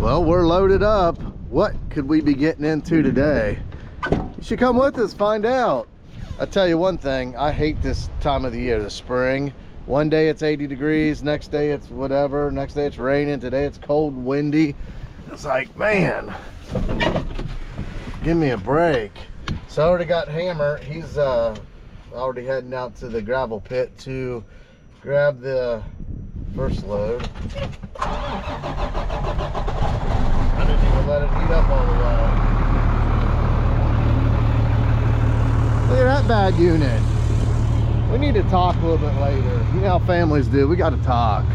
Well, we're loaded up. What could we be getting into today? You should come with us, find out. I tell you one thing, I hate this time of the year, the spring. One day it's 80 degrees, next day it's whatever, next day it's raining, today it's cold and windy. It's like, man, give me a break. So I already got Hammer. He's already heading out to the gravel pit to grab the first load. I didn't even let it heat up all the way. Look at that bad unit. We need to talk a little bit later. You know how families do, we got to talk.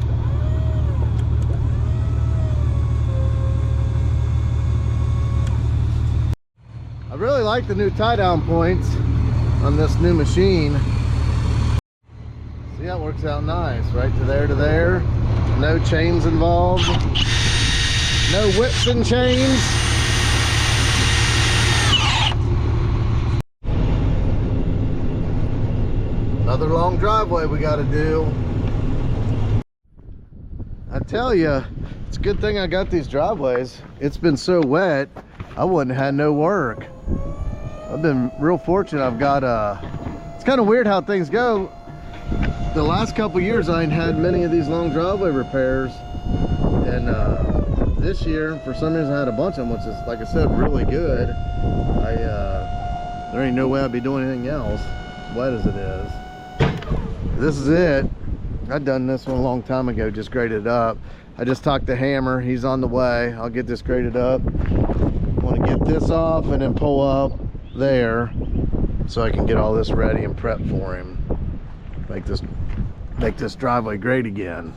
I really like the new tie down points on this new machine. See how it works out nice, right to there. No chains involved. No whips and chains. Another long driveway we got to do. I tell you, it's a good thing I got these driveways. It's been so wet, I wouldn't have had no work. I've been real fortunate. I've got it's kind of weird how things go. The last couple years I ain't had many of these long driveway repairs, and this year for some reason I had a bunch of them, which is, like I said, really good. There ain't no way I'd be doing anything else, as wet as it is. This is it. I'd done this one a long time ago, just graded it up. I just talked to Hammer, he's on the way. I'll get this graded up. I want to get this off and then pull up there so I can get all this ready and prep for him. Make this driveway great again.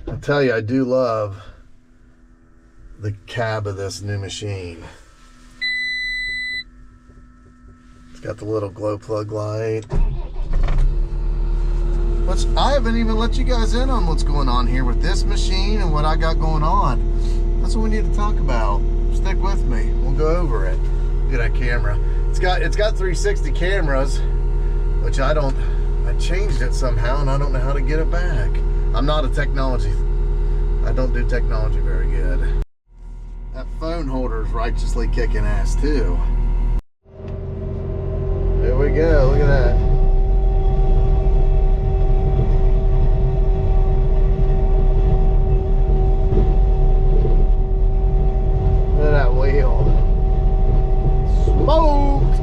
I tell you, I do love the cab of this new machine. It's got the little glow plug light. Which I haven't even let you guys in on what's going on here with this machine and what I got going on. That's what we need to talk about. Stick with me. We'll go over it. Look at that camera. It's got 360 cameras, which I changed it somehow and I don't know how to get it back. I'm not a technology. I don't do technology very good. That phone holder is righteously kicking ass too. There we go. Look at that. Look at that wheel. Smoked!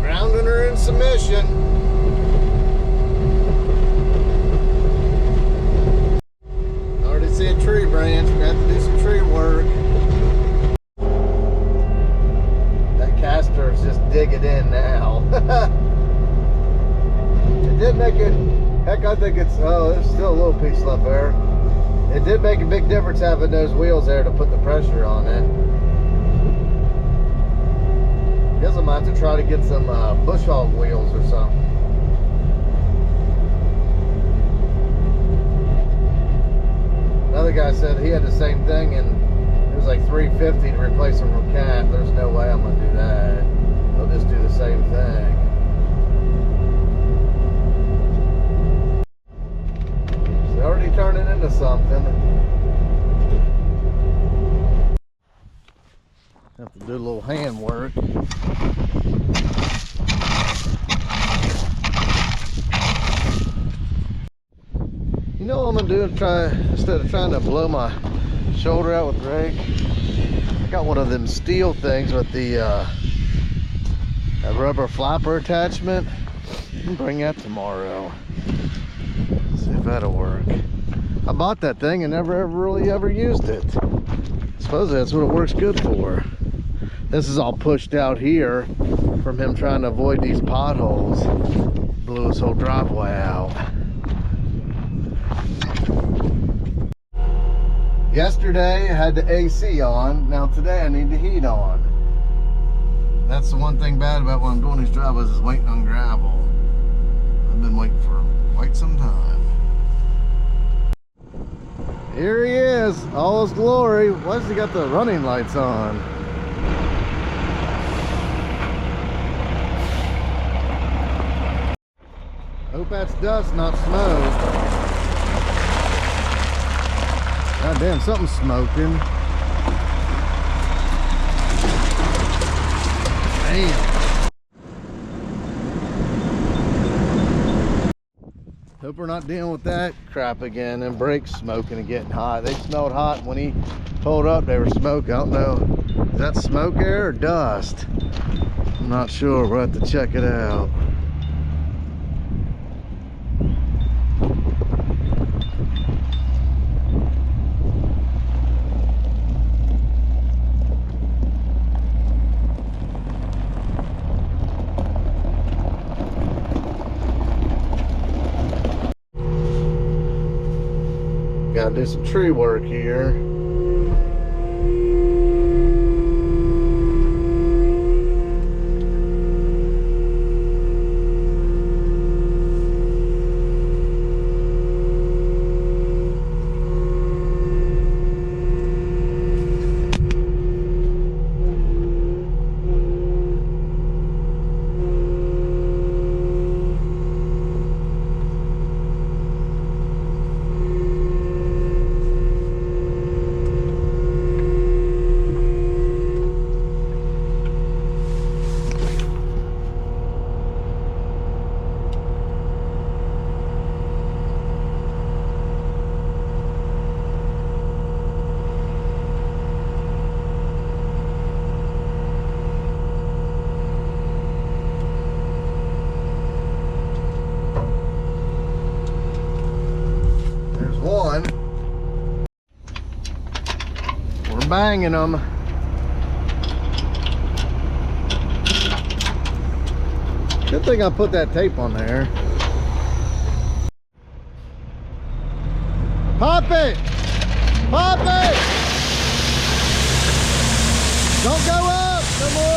Grounding her in submission. See a tree branch, we have to do some tree work. That caster is just digging in now. It did make it, heck, I think it's, there's still a little piece left there. It did make a big difference having those wheels there to put the pressure on it. I guess I might have to try to get some bush hog wheels or something. Another guy said he had the same thing and it was like $350 to replace them from cat. There's no way I'm gonna do that. They'll just do the same thing. It's already turning into something. Have to do a little hand work. You know what I'm gonna do? Instead of trying to blow my shoulder out with the rake, I got one of them steel things with the that rubber flapper attachment. I'll bring that tomorrow. See if that'll work. I bought that thing and never really used it. Supposedly that's what it works good for. This is all pushed out here from him trying to avoid these potholes. Blew his whole driveway out. Yesterday I had the AC on. Now today I need the heat on. That's the one thing bad about when I'm doing these driveways is waiting on gravel. I've been waiting for quite some time. Here he is, all his glory. Why has he got the running lights on? Hope that's dust, not smoke. God damn, something's smoking. Damn. Hope we're not dealing with that crap again and brakes smoking and getting hot. They smelled hot when he pulled up. They were smoking. I don't know. Is that smoke air or dust? I'm not sure. We'll have to check it out. Gotta do some tree work here. One. We're banging them. Good thing I put that tape on there. Pop it! Pop it! Don't go up no more.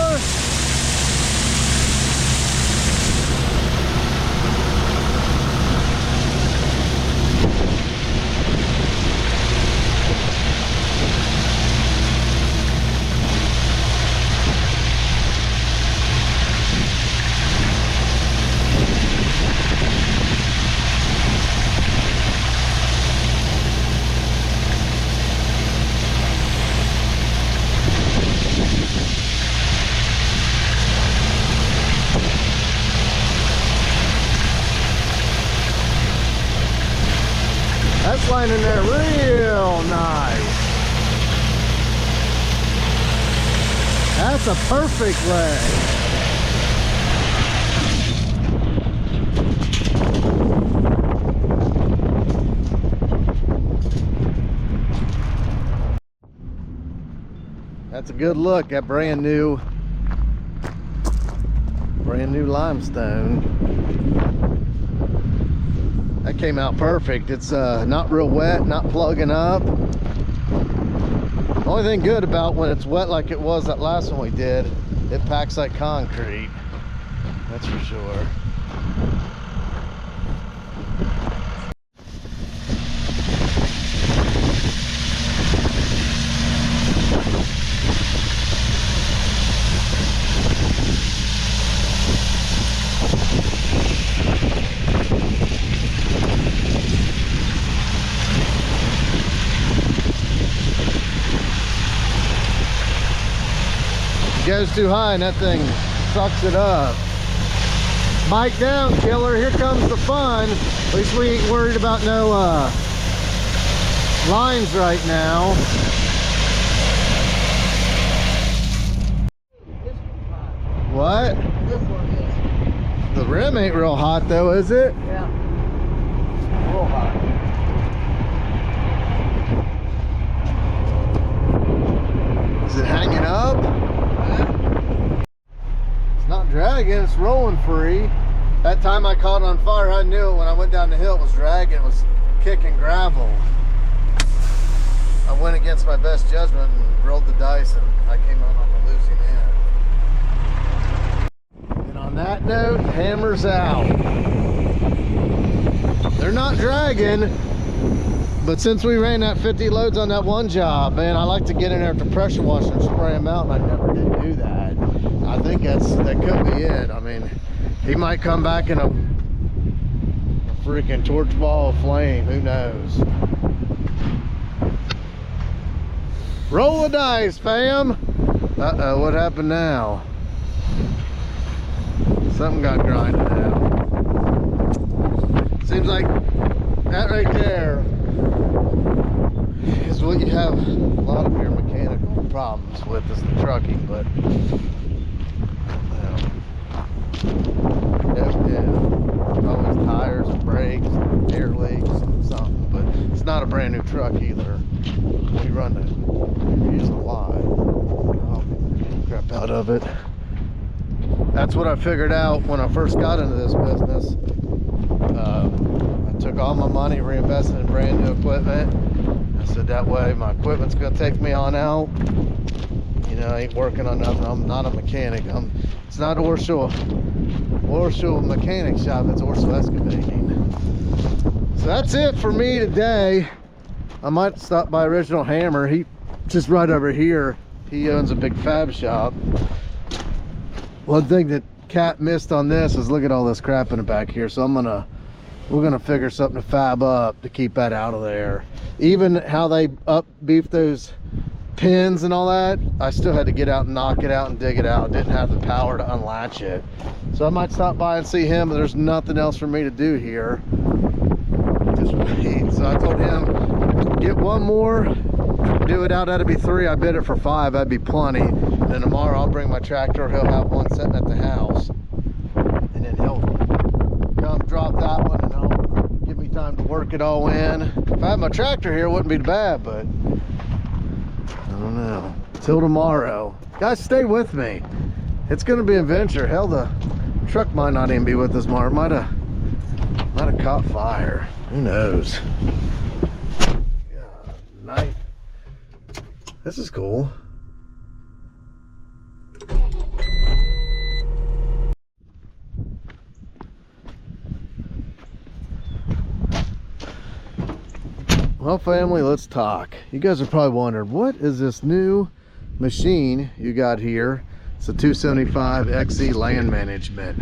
That's lining there real nice. That's a perfect leg. That's a good look at brand new limestone. That came out perfect. It's not real wet, not plugging up. The only thing good about when it's wet like it was that last one we did, it packs like concrete. That's for sure. Goes too high and that thing sucks it up. Bike down, killer. Here comes the fun. At least we ain't worried about no lines right now. What? This one is. The rim ain't real hot though, is it? Yeah. Real hot. Is it hanging up? It's not dragging, it's rolling free. That time I caught it on fire, I knew it when I went down the hill. It was dragging, it was kicking gravel. I went against my best judgment and rolled the dice and I came out on the losing end. hammers out. They're not dragging, but since we ran that 50 loads on that one job, man, I like to get in there with the pressure washer and spray them out, and I never did do that. I think that could be it. I mean, he might come back in a freaking torch ball of flame, who knows. Roll the dice, fam. Uh-oh, what happened now? Something got grinded out. Seems like that right there is what you have a lot of your mechanical problems with, is the trucking, but always tires and brakes, air leaks, and something, but it's not a brand new truck either. We run it, we use it a lot. I'll crap out of it. That's what I figured out when I first got into this business. I took all my money, reinvested in brand new equipment. I said that way my equipment's gonna take me on out. You know, I ain't working on nothing. I'm not a mechanic. It's not Orschell mechanic shop, it's Orschell Excavating. So that's it for me today. I might stop by Original Hammer. He just right over here. He owns a big fab shop. One thing that Cat missed on this is look at all this crap in the back here. So we're gonna figure something to fab up to keep that out of there. Even how they up beef those pins and all that, I still had to get out and knock it out and dig it out. Didn't have the power to unlatch it. So I might stop by and see him, but there's nothing else for me to do here. Just wait. So I told him, get one more, do it out, that'd be 3. I bid it for 5, that'd be plenty. And then tomorrow I'll bring my tractor, he'll have one sitting at the house. And then he'll come drop that one and he'll give me time to work it all in. If I had my tractor here, it wouldn't be bad, but I don't know. Till tomorrow. Guys, stay with me. It's gonna be an adventure. Hell, the truck might not even be with us tomorrow. Might have caught fire. Who knows? God, night. This is cool. Well, family, let's talk. You guys are probably wondering, what is this new machine you got here? It's a 275 XE land management.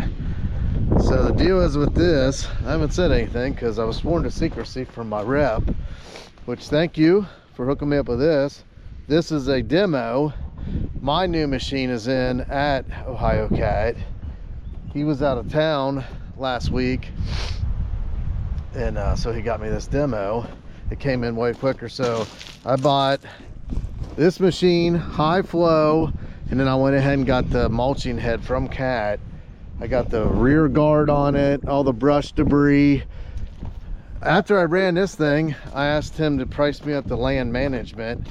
So the deal is with this, I haven't said anything because I was sworn to secrecy from my rep, which thank you for hooking me up with this. This is a demo. My new machine is in at Ohio Cat. He was out of town last week, and so he got me this demo. It came in way quicker, so I bought this machine, high flow, and then I went ahead and got the mulching head from Cat. I got the rear guard on it, all the brush debris. After I ran this thing, I asked him to price me up the land management.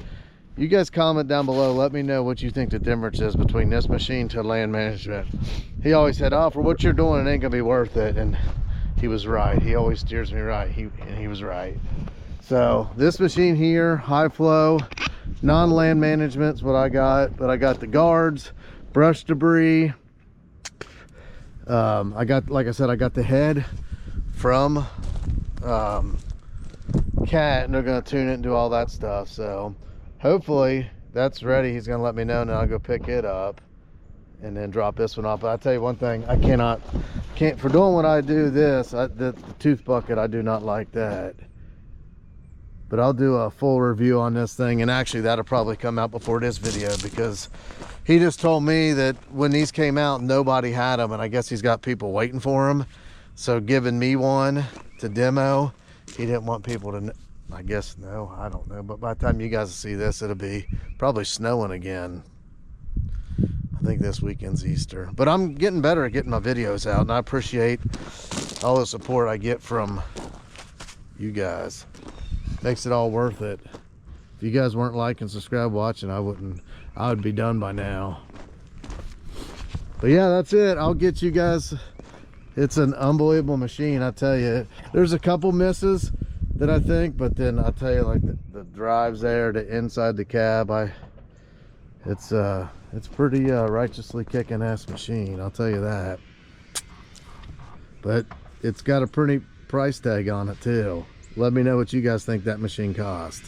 You guys comment down below, let me know what you think the difference is between this machine to land management. He always said, oh, for what you're doing, it ain't gonna be worth it, and he was right. He always steers me right, and he was right. So this machine here, high flow, non-land management's what I got, but I got the guards, brush debris. I got, like I said, I got the head from Cat, and they're gonna tune it and do all that stuff. So hopefully that's ready. He's gonna let me know, and I'll go pick it up and then drop this one off. But I'll tell you one thing, I can't for doing what I do, the tooth bucket, I do not like that. But I'll do a full review on this thing, and actually that'll probably come out before this video, because he just told me that when these came out nobody had them, and I guess he's got people waiting for them. So giving me one to demo, he didn't want people to, I guess, no, I don't know, but by the time you guys see this, it'll be probably snowing again. I think this weekend's Easter, but I'm getting better at getting my videos out, and I appreciate all the support I get from you guys. Makes it all worth it. If you guys weren't liking, subscribe, watching, I would be done by now. But yeah, that's it. I'll get you guys. It's an unbelievable machine, I tell you. There's a couple misses that I think, but then I tell you, like the drives there, the inside the cab, it's pretty righteously kicking ass machine, I'll tell you that. but it's got a pretty price tag on it too. Let me know what you guys think that machine cost.